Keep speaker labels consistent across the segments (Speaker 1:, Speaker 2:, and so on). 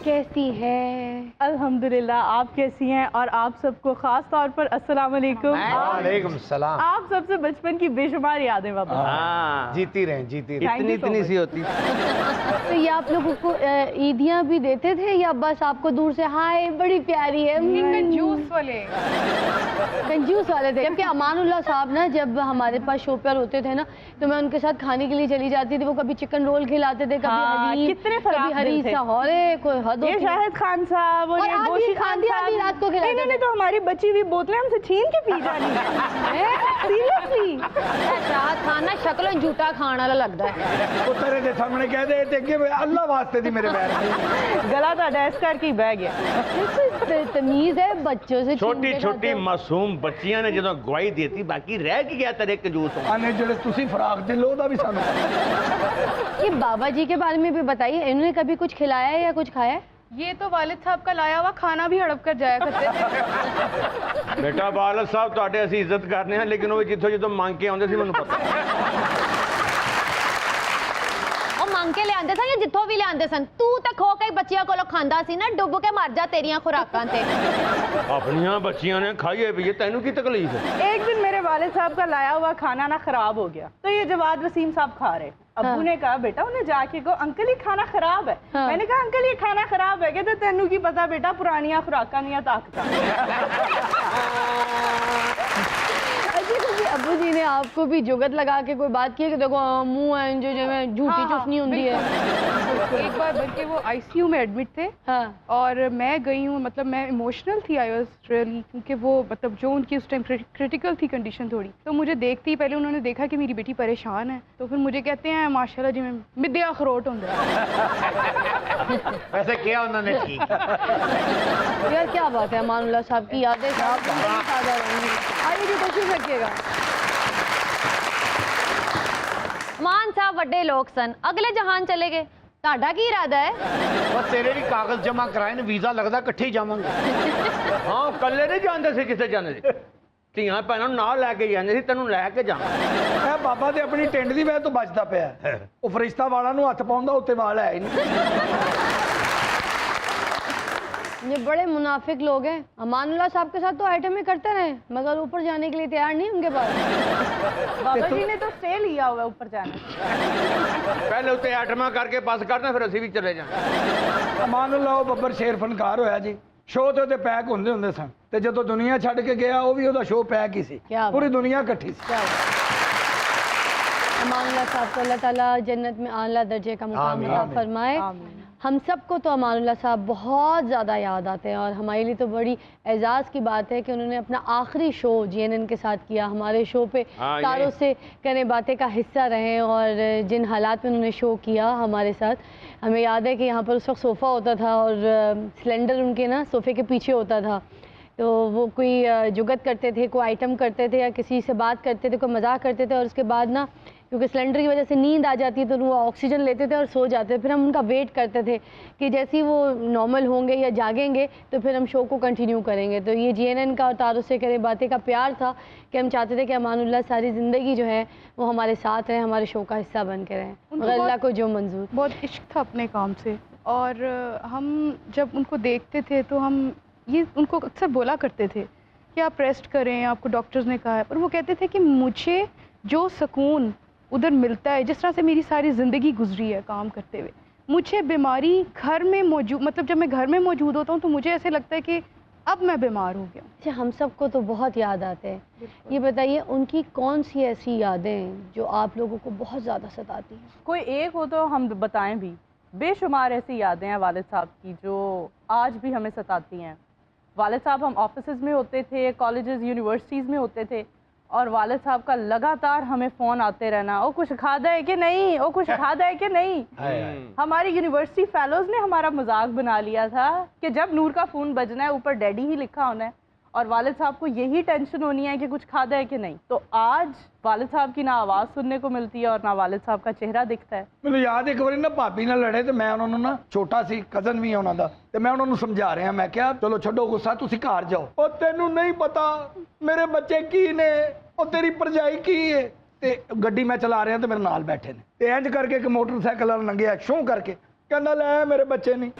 Speaker 1: कैसी है?
Speaker 2: अल्हम्दुलिल्लाह, आप कैसी हैं? और आप सबको खास तौर पर अस्सलाम वालेकुम।
Speaker 3: वालेकुम सलाम।
Speaker 2: आप सबसे बचपन की बेशुमार यादें वापस।
Speaker 3: जीती रहें, जीती रहें।
Speaker 2: Thank you so
Speaker 4: इतनी
Speaker 2: much।
Speaker 4: सी होती।
Speaker 1: तो ये आप लोगों को ईदियाँ भी देते थे या बस आपको दूर से हाय बड़ी प्यारी है?
Speaker 2: कंजूस वाले
Speaker 1: कंजूस वाले थे। जबकि अमानुल्लाह साहब ना जब हमारे पास शो पर होते थे ना तो मैं उनके साथ खाने के लिए चली जाती थी। वो कभी चिकन रोल खिलाते थे, कभी हलीम,
Speaker 2: कितने
Speaker 1: कभी हरी सहोरे, कोई हद
Speaker 2: ये
Speaker 1: होती है।
Speaker 2: शाहिद खान साहब और ये गोशी खान साहब
Speaker 1: रात को खिलाते
Speaker 2: इन्होंने तो हमारी बची हुई बोतलें हमसे छीन के पी जानी है। सीरियसली
Speaker 1: शाहिद खान ना शक्ल झूठा खाने वाला लगता है।
Speaker 3: वो तेरे दे सामने कह दे ते कि अल्लाह वास्ते दी मेरे पैर
Speaker 2: गला था डैश करके बह गया।
Speaker 1: तमीज है बच्चों से।
Speaker 4: छोटी छोटी मासूम बच्चियां ने ਜਦੋਂ ਗਵਾਹੀ ਦੇਤੀ ਬਾਕੀ ਰਹਿ ਕੀ ਗਿਆ ਤੇਰੇ ਕੰਜੂਸ
Speaker 3: आने ਜਿਹੜੇ ਤੁਸੀਂ फराक दे लो दा भी सानू
Speaker 1: ये बाबा जी के बारे में भी बताइए, इन्होंने कभी कुछ खिलाया है या कुछ खाया है?
Speaker 2: ये तो वालिद साहब का लाया हुआ खाना भी हड़प कर जाया करते थे।
Speaker 4: ਬੇਟਾ ਬਾਲਦ ਸਾਹਿਬ ਤੁਹਾਡੇ ਅਸੀਂ ਇੱਜ਼ਤ ਕਰਨੇ ਹਾਂ ਲੇਕਿਨ ਉਹ ਜਿੱਥੋਂ ਜਦੋਂ ਮੰਗ ਕੇ ਆਉਂਦੇ ਸੀ ਮੈਨੂੰ ਪਤਾ
Speaker 1: ਉਹ ਮੰਗ ਕੇ ਲਿਆਂਦੇ ਸਨ ਜਾਂ ਜਿੱਥੋਂ ਵੀ ਲਿਆਂਦੇ ਸਨ? ਤੂੰ ਤਾਂ ਖੋ ਕੇ ਬੱਚਿਆਂ ਕੋਲੋਂ ਖਾਂਦਾ ਸੀ ਨਾ, ਡੁੱਬ ਕੇ ਮਰ ਜਾ ਤੇਰੀਆਂ ਖੁਰਾਕਾਂ ਤੇ।
Speaker 4: ਆਪਣੀਆਂ ਬੱਚੀਆਂ ਨੇ ਖਾਈਏ ਪੀਏ ਤੈਨੂੰ ਕੀ ਤਕਲੀਫ ਹੈ?
Speaker 2: एक दिन मेरे वालिद साहब का लाया हुआ खाना ना खराब हो गया तो ये जवाद वसीम साहब खा रहे। अब्बू ने कहा बेटा उन्हें जाके कहो अंकल ये खाना खराब है।
Speaker 1: हाँ।
Speaker 2: मैंने कहा अंकल ये खाना खराब है कहते तेनू की पता बेटा पुरानियां खुराकां दियां ताकतां। अब्बू जी ने आपको भी जुगत लगा के कोई बात की है कि देखो मुंह है जो झूठी चुसनी होती है?
Speaker 5: एक बार बल्कि वो आईसीयू में एडमिट थे।
Speaker 1: हाँ।
Speaker 5: और मैं गई हूँ, मतलब मैं इमोशनल थी, आई वाज रियली, क्योंकि वो मतलब जो उनकी उस टाइम क्रिटिकल थी कंडीशन थोड़ी, तो मुझे देखते ही पहले उन्होंने देखा कि मेरी बेटी परेशान है तो फिर मुझे कहते हैं माशाल्लाह जी मैं मिद्या अखरोट होंगे।
Speaker 3: वैसे क्या उन्होंने ठीक
Speaker 1: यार क्या बात है, अमानुल्लाह साहब की यादें साहब ताज़ा रहेंगी। आइए जी कोशिश रखिएगा। मान साहब वड्डे लोग सन, अगले जहान चले गए, ਤੁਹਾਡਾ ਕੀ ਇਰਾਦਾ ਹੈ?
Speaker 3: बस तेरे भी कागज जमा कराए ने वीजा लगदा इकट्ठे ही जावांगे।
Speaker 4: ਹਾਂ ਇਕੱਲੇ ਨਹੀਂ ਜਾਂਦੇ ਸੀ ਕਿਸੇ ਜਾਂਦੇ ਸੀ ਧੀਆਂ ਭੈਣਾਂ ਨੂੰ ਨਾਲ ਲੈ ਕੇ ਜਾਂਦੇ ਸੀ ਤੈਨੂੰ ਲੈ ਕੇ ਜਾਣਾ
Speaker 3: ਇਹ ਬਾਬਾ ਤੇ ਆਪਣੀ ਟਿੰਡ ਦੀ ਵਜ੍ਹਾ ਤੋਂ ਬਚਦਾ ਪਿਆ ਉਹ ਫਰਿਸ਼ਤਾ ਵਾਲਾਂ ਨੂੰ ਹੱਥ ਪਾਉਂਦਾ ਉੱਤੇ ਵਾਲ ਹੈ ਹੀ ਨਹੀਂ।
Speaker 1: ये बड़े मुनाफिक लोग हैं। अमानुल्लाह साहब के साथ तो आइटम ही करते रहे मगर ऊपर जाने के लिए तैयार नहीं उनके पास।
Speaker 2: बाबा जी ने तो स्टे लिया हुआ है ऊपर जाने से।
Speaker 4: ਪਹਿਲੇ ਉੱਤੇ ਆਟਮਾ ਕਰਕੇ ਬਸ ਕਰਨਾ ਫਿਰ ਅਸੀਂ ਵੀ ਚਲੇ ਜਾਣਾ।
Speaker 3: ਅਮਾਨੁੱਲਾ ਉਹ ਬੱਬਰ ਸ਼ੇਰ ਫਨਕਾਰ ਹੋਇਆ ਜੀ ਸ਼ੋਅ ਤੇ ਉਹਦੇ ਪੈਕ ਹੁੰਦੇ ਸਨ ਤੇ ਜਦੋਂ ਦੁਨੀਆ ਛੱਡ ਕੇ ਗਿਆ ਉਹ ਵੀ ਉਹਦਾ ਸ਼ੋਅ ਪੈਕ ਹੀ ਸੀ ਪੂਰੀ ਦੁਨੀਆ ਇਕੱਠੀ ਸੀ। अमानुल्लाह साहब को अल्लाह ताला जन्नत में आला दर्जे का मुकाम अता फरमाए। हम सबको तो अमानुल्लाह साहब बहुत ज़्यादा याद आते हैं और हमारे लिए तो बड़ी एजाज़ की बात है कि उन्होंने अपना आखिरी शो GNN के साथ किया। हमारे शो पे तारों से करें बातें का हिस्सा रहे और जिन हालात में उन्होंने शो किया हमारे साथ, हमें याद है कि यहाँ पर उस वक्त सोफ़ा होता था और सिलेंडर उनके ना सोफ़े के पीछे होता था, तो वो कोई जुगत करते थे, कोई आइटम करते थे या किसी से बात करते थे, कोई मजाक करते थे और उसके बाद ना क्योंकि सिलेंडर की वजह से नींद आ जाती है तो वो ऑक्सीजन लेते थे और सो जाते थे। फिर हम उनका वेट करते थे कि जैसे ही वो नॉर्मल होंगे या जागेंगे तो फिर हम शो को कंटिन्यू करेंगे। तो ये GNN का और तारों से करें बातें का प्यार था कि हम चाहते थे कि अमानुल्लाह सारी ज़िंदगी जो है वो हमारे साथ रहें, हमारे शो का हिस्सा बन के रहें, मगर अल्लाह को जो मंजूर।
Speaker 5: बहुत इश्क था अपने काम से और हम जब उनको देखते थे तो हम ये उनको अक्सर बोला करते थे कि आप रेस्ट करें, आपको डॉक्टर्स ने कहा है, पर वो कहते थे कि मुझे जो सुकून उधर मिलता है, जिस तरह से मेरी सारी ज़िंदगी गुजरी है काम करते हुए, मुझे बीमारी घर में मौजूद, मतलब जब मैं घर में मौजूद होता हूँ तो मुझे ऐसे लगता है कि अब मैं बीमार हो गया।
Speaker 1: अच्छा, हम सबको तो बहुत याद आते हैं। ये बताइए उनकी कौन सी ऐसी यादें जो आप लोगों को बहुत ज़्यादा सताती हैं?
Speaker 2: कोई एक हो तो हम बताएं भी। बेशुमार ऐसी यादें हैं वालिद साहब की जो आज भी हमें सताती हैं। वालिद साहब हम ऑफिसेज में होते थे, कॉलेजेस यूनिवर्सिटीज़ में होते थे और वालिद साहब का लगातार हमें फ़ोन आते रहना, ओ कुछ खादा है कि नहीं, ओ कुछ खादा है कि नहीं। हमारी यूनिवर्सिटी फेलोज़ ने हमारा मजाक बना लिया था कि जब नूर का फ़ोन बजना है ऊपर डैडी ही लिखा होना है और वालिद साहब को यही टेंशन होनी है कि कुछ खादा है कि नहीं। तो आज वालिद साहब की ना आवाज़ सुनने को मिलती है और ना वालिद साहब का चेहरा दिखता है।
Speaker 3: ਮੈਨੂੰ ਯਾਦ ਇੱਕ ਵਾਰੀ ਨਾ ਭਾਬੀ ਨਾਲ ਲੜੇ ਤੇ ਮੈਂ ਉਹਨਾਂ ਨੂੰ ਨਾ ਛੋਟਾ ਸੀ ਕਜ਼ਨ ਵੀ ਉਹਨਾਂ ਦਾ ਤੇ ਮੈਂ ਉਹਨਾਂ ਨੂੰ ਸਮਝਾ ਰਿਹਾ ਮੈਂ ਕਿਹਾ ਚਲੋ ਛੱਡੋ ਗੁੱਸਾ ਤੁਸੀਂ ਘਰ ਜਾਓ। ਉਹ ਤੈਨੂੰ ਨਹੀਂ ਪਤਾ ਮੇਰੇ ਬੱਚੇ ਕੀ ਨੇ, ਉਹ ਤੇਰੀ ਭਰਜਾਈ ਕੀ ਹੈ। ਤੇ ਗੱਡੀ ਮੈਂ ਚਲਾ ਰਿਹਾ ਤੇ ਮੇਰੇ ਨਾਲ ਬੈਠੇ ਨੇ ਤੇ ਇੰਜ ਕਰਕੇ ਇੱਕ ਮੋਟਰਸਾਈਕਲ ਨਾਲ ਲੰਘਿਆ ਸ਼ੋਅ ਕਰਕੇ ਕਹਿੰਦਾ ਲੈ ਮੇਰੇ ਬੱਚੇ ਨਹੀਂ।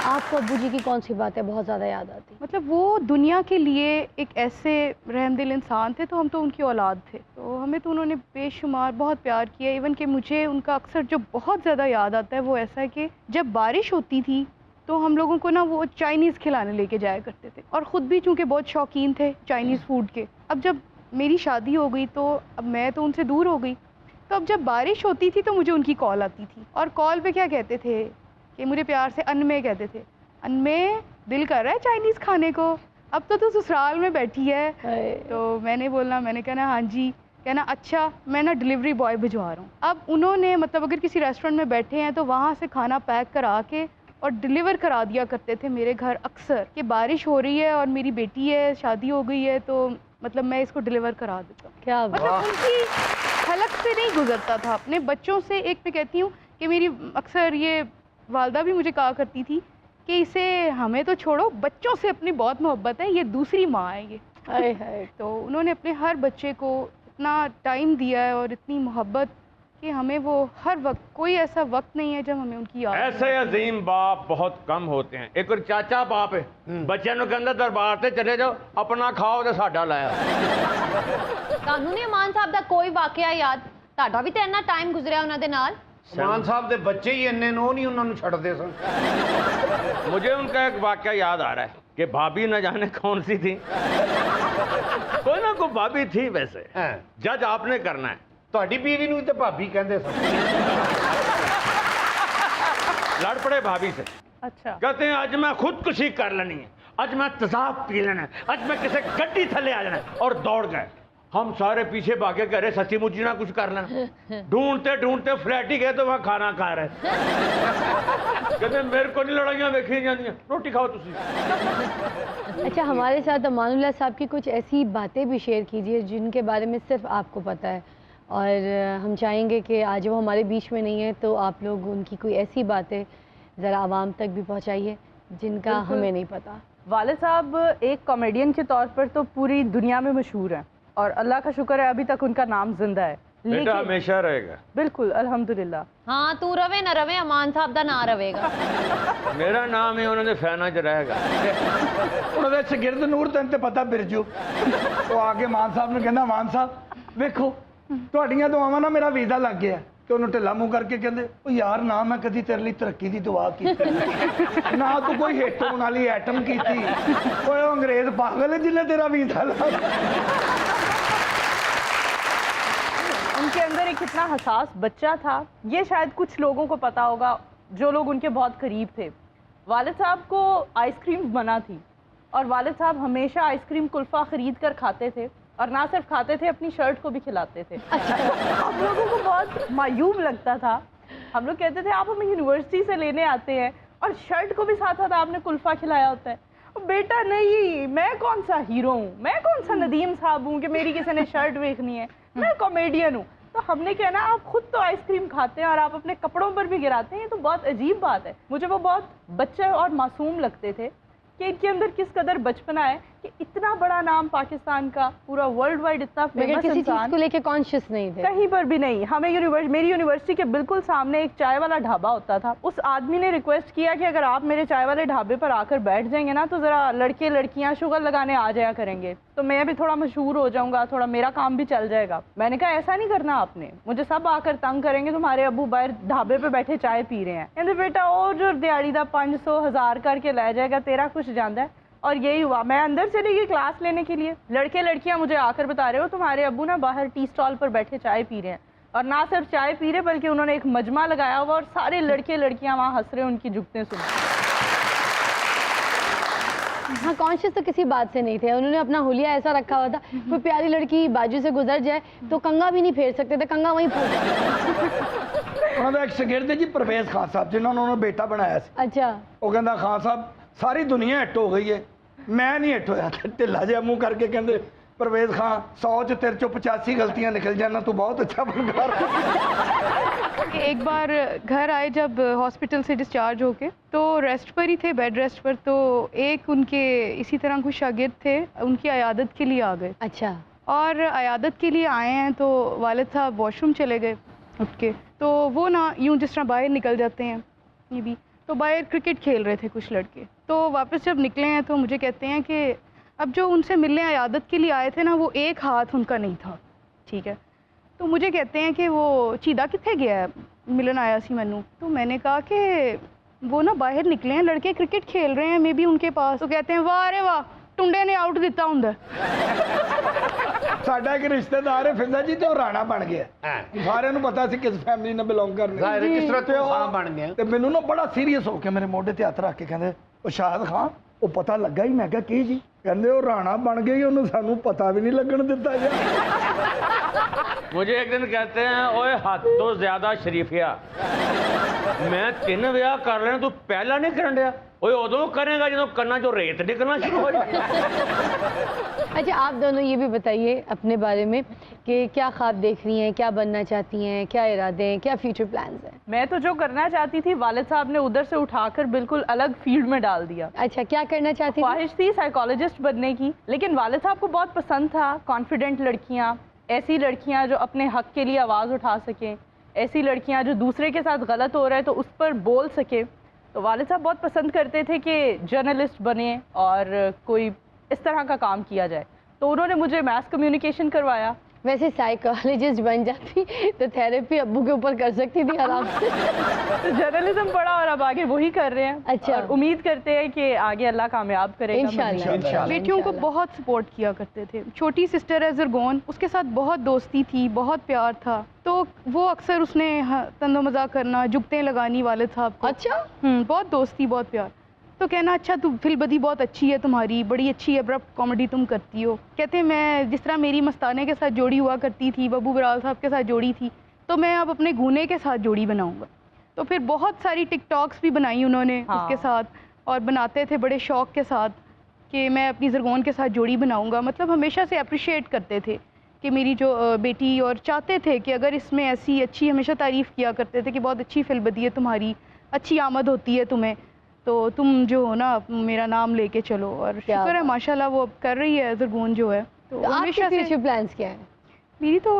Speaker 3: آپ کو ابو جی کی کون سی باتیں بہت زیادہ یاد آتی؟
Speaker 5: مطلب وہ دنیا کے لیے ایک ایسے رحم دل انسان تھے، تو ہم تو ان کی اولاد تھے، تو ہمیں تو انہوں نے بے شمار بہت پیار کیا. ایون کہ مجھے ان کا اکثر جو بہت زیادہ یاد آتا ہے وہ ایسا ہے کہ جب بارش ہوتی تھی تو ہم لوگوں کو نا وہ چائنیز کھلانے لے کے جایا کرتے تھے، اور خود بھی چونکہ بہت شوقین تھے چائنیز فوڈ کے. اب جب میری شادی ہو گئی تو اب میں تو ان سے دور ہو گئی، تو اب جب بارش ہوتی تھی تو مجھے ان کی کال آتی تھی، اور کال پہ کیا کہتے تھے کہ مجھے پیار سے ان میں کہتے تھے، ان میں دل کر رہا ہے چائنیز کھانے کو، اب تو سسرال میں بیٹھی ہے. تو میں نے بولنا، میں نے کہنا ہاں جی، کہنا اچھا میں نا ڈلیوری بوائے بھجوا رہا ہوں. اب انہوں نے مطلب اگر کسی ریسٹورینٹ میں بیٹھے ہیں تو وہاں سے کھانا پیک کرا کے اور ڈلیور کرا دیا کرتے تھے میرے گھر اکثر، کہ بارش ہو رہی ہے اور میری بیٹی ہے، شادی ہو گئی ہے، تو مطلب میں اس کو ڈلیور کرا دیتا ہوں.
Speaker 3: کیا
Speaker 5: مطلب ان کی حلق سے نہیں گزرتا تھا اپنے بچوں سے. ایک میں کہتی ہوں کہ میری اکثر یہ والدہ بھی مجھے کہا کرتی تھی کہ اسے ہمیں تو چھوڑو، بچوں سے اپنی بہت محبت ہے، یہ دوسری ماں ہے یہ. تو انہوں نے اپنے ہر بچے کو اتنا ٹائم دیا ہے اور اتنی محبت کہ ہمیں وہ ہر وقت، کوئی ایسا وقت نہیں ہے جب ہمیں ان کی یاد نہیں.
Speaker 4: ایسے عظیم باپ بہت کم ہوتے ہیں. ایک اور چاچا باپ ہے، بچے نو کہندا دربار تے چلے جاؤ، اپنا کھاؤ تے ساڈا لایا.
Speaker 6: ਤੁਹਾਨੂੰ ਨਹੀਂ ਅਮਾਨ ਸਾਹਿਬ ਦਾ ਕੋਈ ਵਾਕਿਆ ਯਾਦ? ਤੁਹਾਡਾ ਵੀ ਤਾਂ ਇੰਨਾ ਟਾਈਮ ਗੁਜ਼ਰਿਆ ਉਹਨਾਂ ਦੇ ਨਾਲ.
Speaker 7: मान साहब दे बच्चे ही इन्ने नो नहीं उन्होंने छड़ते सन.
Speaker 4: मुझे उनका एक वाक्य याद आ रहा है कि भाभी न जाने कौन सी थी, कोई ना कोई भाभी थी. वैसे जज आपने करना है.
Speaker 7: ਤੁਹਾਡੀ बीवी ਨੂੰ ਤੇ ਭਾਬੀ ਕਹਿੰਦੇ ਸਨ.
Speaker 4: लड़ पड़े भाभी से,
Speaker 2: अच्छा,
Speaker 4: कहते हैं आज मैं खुदकुशी कर लेनी है, आज मैं तेजाब पी लेना है, आज मैं किसी गड्डी थले आ जाना है, और दौड़ गए. हम सारे पीछे भागे, कह रहे सच्ची मुच्ची ना कुछ कर लेना. ढूंढते ढूंढते फ्लैट ही गए तो वहाँ खाना खा रहे. कहते मेरे को नहीं लड़ाइयाँ देखी जाती, रोटी खाओ तुसी.
Speaker 3: اچھا، ہمارے ساتھ امان اللہ صاحب کی کچھ ایسی باتیں بھی شیئر کیجیے جن کے بارے میں صرف آپ کو پتہ ہے، اور ہم چاہیں گے کہ آج وہ ہمارے بیچ میں نہیں ہے تو آپ لوگ ان کی کوئی ایسی باتیں ذرا عوام تک بھی پہنچائیے جن کا ہمیں نہیں پتہ.
Speaker 2: والد صاحب ایک کامیڈین کے طور پر تو پوری دنیا میں مشہور ہیں، اور اللہ کا شکر ہے ابھی تک ان کا نام زندہ ہے.
Speaker 4: بیٹا ہمیشہ رہے گا.
Speaker 2: بالکل الحمدللہ.
Speaker 6: ਹਾਂ ਤੂੰ ਰਵੇ ਨਾ ਰਵੇ ਅਮਾਨ ਸਾਹਿਬ ਦਾ ਨਾਂ ਰਵੇਗਾ.
Speaker 4: मेरा नाम है उन्होंने फैना च रहेगा.
Speaker 8: ਉਹਦੇ ਸ਼ਾਗਿਰਦ ਨੂਰ ਤੈਨੂੰ ਤੇ ਪਤਾ ਬਿਰਜੂ ਉਹ ਆ ਕੇ ਮਾਨ ਸਾਹਿਬ ਨੂੰ ਕਹਿੰਦਾ, ਮਾਨ ਸਾਹਿਬ ਵੇਖੋ ਤੁਹਾਡੀਆਂ ਦੁਆਵਾਂ ਨਾਲ ਮੇਰਾ ਵੀਜ਼ਾ ਲੱਗ ਗਿਆ. ਤੇ ਉਹਨੂੰ ਢਿੱਲਾ ਮੂੰਹ ਕਰਕੇ ਕਹਿੰਦੇ, ਉਹ ਯਾਰ ਨਾ ਮੈਂ ਕਦੀ ਤੇਰੇ ਲਈ ਤਰੱਕੀ ਦੀ ਦੁਆ ਕੀਤੀ, ਨਾ ਤੂੰ ਕੋਈ ਹਿੱਟ ਹੋਣ ਵਾਲੀ ਐਟਮ ਕੀਤੀ, ਓਏ ਉਹ ਅੰਗਰੇਜ਼ ਪਾਗਲ ਹੈ ਜਿਹਨੇ ਤੇਰਾ ਵੀਜ਼ਾ ਲਾਇਆ.
Speaker 2: ان کے اندر ایک اتنا حساس بچہ تھا، یہ شاید کچھ لوگوں کو پتا ہوگا جو لوگ ان کے بہت قریب تھے. والد صاحب کو آئس کریم بنا تھی، اور والد صاحب ہمیشہ آئس کریم کلفہ خرید کر کھاتے تھے، اور نہ صرف کھاتے تھے اپنی شرٹ کو بھی کھلاتے تھے. ہم لوگوں کو بہت معیوب لگتا تھا. ہم لوگ کہتے تھے آپ ہمیں یونیورسٹی سے لینے آتے ہیں اور شرٹ کو بھی ساتھ ساتھ آپ نے کلفہ کھلایا ہوتا ہے. بیٹا نہیں، میں کون سا ہیرو ہوں، میں کون سا ندیم صاحب ہوں کہ میری کسی نے شرٹ دیکھنی ہے، میں کامیڈین ہوں. تو ہم نے کہنا آپ خود تو آئس کریم کھاتے ہیں اور آپ اپنے کپڑوں پر بھی گراتے ہیں، یہ تو بہت عجیب بات ہے. مجھے وہ بہت بچے اور معصوم لگتے تھے کہ ان کے اندر کس قدر بچپنا ہے کہ اتنا بڑا نام پاکستان کا، پورا ورلڈ وائڈ اتنا فیمس
Speaker 3: کسی چیز
Speaker 2: انسان
Speaker 3: کو لے کے کانشیس نہیں تھے
Speaker 2: کہیں پر بھی نہیں. ہمیں میری یونیورسٹی کے بالکل سامنے ایک چائے والا ڈھابا ہوتا تھا. اس آدمی نے ریکویسٹ کیا کہ اگر آپ میرے چائے والے ڈھابے پر آ کر بیٹھ جائیں گے نا تو ذرا لڑکے لڑکیاں شوگر لگانے آ جایا کریں گے، تو میں بھی تھوڑا مشہور ہو جاؤں گا، تھوڑا میرا کام بھی چل جائے گا. میں نے کہا ایسا نہیں کرنا آپ نے، مجھے سب آ کر تنگ کریں گے، تمہارے ابو باہر ڈھابے پہ بیٹھے چائے پی رہے ہیں. کہتے بیٹا اور جو دیہڑی دا 500 1000 کر کے لے جائے گا تیرا کچھ جاندہ ہے. اور یہی ہوا، میں اندر چلی گئی کلاس لینے کے لیے، لڑکے لڑکیاں مجھے آ کر بتا رہے ہو تمہارے ابو نا باہر ٹی سٹال پر بیٹھے چائے پی رہے ہیں. اور نہ صرف چائے پی رہے بلکہ انہوں نے ایک مجمع لگایا ہوا اور سارے لڑکے لڑکیاں وہاں ہنس رہے ان کی جھکتے سن.
Speaker 3: ہاں، کانشیس تو کسی بات سے نہیں تھے. انہوں نے اپنا حلیہ ایسا رکھا ہوا تھا، کوئی پیاری لڑکی باجو سے گزر جائے تو کنگا بھی نہیں پھیر سکتے تھے، کنگا وہیں پھیر جاتا.
Speaker 8: ਉਹਨਾਂ ਦਾ ਇੱਕ ਸ਼ਾਗਿਰਦ ਜੀ ਪਰਵੇਜ਼ ਖਾਨ ਸਾਹਿਬ, ਜਿਨ੍ਹਾਂ ਨੂੰ ਉਹਨਾਂ ਬੇਟਾ ਬਣਾਇਆ ਸੀ.
Speaker 3: اچھا،
Speaker 8: ਉਹ ਕਹਿੰਦਾ, ਖਾਨ ਸਾਹਿਬ ਸਾਰੀ ਦੁਨੀਆ ਹਿੱਟ ਹੋ ਗਈ ਹੈ, ਮੈਂ ਨਹੀਂ ਹਿੱਟ ਹੋਇਆ. ਢਿੱਲਾ ਜਿਹਾ ਮੂੰਹ ਕਰਕੇ ਕਹਿੰਦੇ, ਪਰਵੇਜ਼ ਖਾਨ 100 ਚ ਤੇਰੇ ਚੋਂ 85 ਗਲਤੀਆਂ ਨਿਕਲ ਜਾਣਾ, ਤੂੰ ਬਹੁਤ ਅੱਛਾ ਫਨਕਾਰ.
Speaker 5: کہ ایک بار گھر آئے جب ہاسپٹل سے ڈسچارج ہو کے، تو ریسٹ پر ہی تھے، بیڈ ریسٹ پر. تو ایک ان کے اسی طرح کچھ شاگرد تھے، ان کی عیادت کے لیے آ گئے.
Speaker 3: اچھا.
Speaker 5: اور عیادت کے لیے آئے ہیں تو والد صاحب واش روم چلے گئے اٹھ کے. تو وہ نا یوں جس طرح باہر نکل جاتے ہیں یہ بھی، تو باہر کرکٹ کھیل رہے تھے کچھ لڑکے. تو واپس جب نکلے ہیں تو مجھے کہتے ہیں کہ اب جو ان سے ملنے عیادت کے لیے آئے تھے نا وہ ایک ہاتھ ان کا نہیں تھا, ٹھیک ہے. تو مجھے کہتے ہیں کہ وہ چیدہ کتنے گیا ہے, ملن آیا سی مینو. تو میں نے کہا کہ وہ نا باہر نکلے ہیں لڑکے کرکٹ کھیل رہے ہیں مے بی ان کے پاس. تو کہتے ہیں واہ رے واہ ٹنڈے نے آؤٹ دیتا ہوں.
Speaker 8: ਸਾਡਾ ਇੱਕ ਰਿਸ਼ਤੇਦਾਰ ਹੈ ਫਿੰਦਾ ਜੀ, ਤੇ ਉਹ ਰਾਣਾ ਬਣ ਗਿਆ. ਸਾਰਿਆਂ ਨੂੰ ਪਤਾ ਸੀ ਕਿਸ ਫੈਮਿਲੀ ਨਾਲ ਬਿਲੋਂਗ ਕਰਦੇ.
Speaker 7: ਜ਼ਾਹਿਰ ਹੈ ਕਿਸ ਤਰ੍ਹਾਂ
Speaker 8: ਤੇ ਉਹ
Speaker 7: ਖਾਂ ਬਣ ਗਿਆ.
Speaker 8: ਤੇ ਮੈਨੂੰ ਨਾ ਬੜਾ ਸੀਰੀਅਸ ਹੋ ਕੇ ਮੇਰੇ ਮੋਢੇ ਤੇ ਹੱਥ ਰੱਖ ਕੇ ਕਹਿੰਦੇ ਉਹ ਸ਼ਾਹਦ ਖਾਨ, ਉਹ ਪਤਾ ਲੱਗਾ ਹੀ? ਮੈਂ ਕਿਹਾ ਕੀ ਜੀ? ਕਹਿੰਦੇ ਉਹ ਰਾਣਾ ਬਣ ਗਏ, ਉਹਨੂੰ ਸਾਨੂੰ ਪਤਾ ਵੀ ਨਹੀਂ ਲੱਗਣ ਦਿੱਤਾ ਯਾਰ.
Speaker 4: मुझे एक दिन कहते हैं ओए हद तो ज्यादा शरीफिया, मैं 3 ਵਿਆਹ कर लेना, तू पहला नहीं करन दिया? ओए उदों करेगा जो करना जो रेत निकलना शुरू हो जाए.
Speaker 3: अच्छा, आप दोनों ये भी बताइए अपने बारे में कि क्या ख्वाब देख रही हैं, क्या बनना चाहती हैं, क्या इरादे हैं, क्या फ्यूचर प्लान्स हैं?
Speaker 2: मैं तो जो करना चाहती थी वालिद साहब ने उधर से उठाकर बिल्कुल अलग फील्ड में डाल दिया.
Speaker 3: अच्छा, क्या करना चाहती थी?
Speaker 2: ख्वाहिश थी साइकोलॉजिस्ट बनने की, लेकिन वालिद साहब को बहुत पसंद था कॉन्फिडेंट लड़कियाँ, ऐसी लड़कियाँ जो अपने हक के लिए आवाज़ उठा सकें, ऐसी लड़कियाँ जो दूसरे के साथ गलत हो रहा है तो उस पर बोल सके. तो वालिद साहब बहुत पसंद करते थे कि जर्नलिस्ट बने और कोई इस तरह का काम किया जाए. तो उन्होंने मुझे मास कम्युनिकेशन करवाया.
Speaker 3: वैसे साइकोलॉजिस्ट बन जाती तो थेरेपी अब्बू के ऊपर कर सकती थी आराम से.
Speaker 2: तो जर्नलिज्म पढ़ा और अब आगे वही कर रहे हैं.
Speaker 3: अच्छा.
Speaker 2: और उम्मीद करते हैं कि आगे अल्लाह कामयाब करेगा.
Speaker 3: इंशाल्लाह.
Speaker 5: बेटियों को बहुत सपोर्ट किया करते थे. छोटी सिस्टर है ज़रगोन, उसके साथ बहुत दोस्ती थी, बहुत प्यार था. तो वो अक्सर उसने तंदो मजाक करना, जुगतें लगानी वालिद साहब को.
Speaker 3: अच्छा.
Speaker 5: बहुत दोस्ती, बहुत प्यार. तो कहना अच्छा तू फिल्बदी बहुत अच्छी है तुम्हारी, बड़ी अच्छी है, अब्रप्ट कॉमेडी तुम करती हो. कहते हैं मैं जिस तरह मेरी मस्ताने के साथ जोड़ी हुआ करती थी, बब्बू बराल साहब के साथ जोड़ी थी, तो मैं अब अपने गूने के साथ जोड़ी बनाऊंगा. तो फिर बहुत सारी टिकटॉक्स भी बनाई उन्होंने उसके साथ, और बनाते थे बड़े शौक़ के साथ कि मैं अपनी ज़रगोन के साथ जोड़ी बनाऊंगा. मतलब हमेशा से अप्रिशिएट करते थे कि मेरी जो बेटी, और चाहते थे कि अगर इसमें ऐसी अच्छी, हमेशा तारीफ़ किया करते थे कि बहुत अच्छी फिल्बदी है तुम्हारी, अच्छी आमद होती है तुम्हें, तो तुम जो हो ना मेरा नाम लेके चलो. और शुक्र है माशाल्लाह वो अब कर रही है ज़रगोन जो है. तो
Speaker 3: आपके फ्यूचर प्लान्स क्या हैं?
Speaker 5: मेरी तो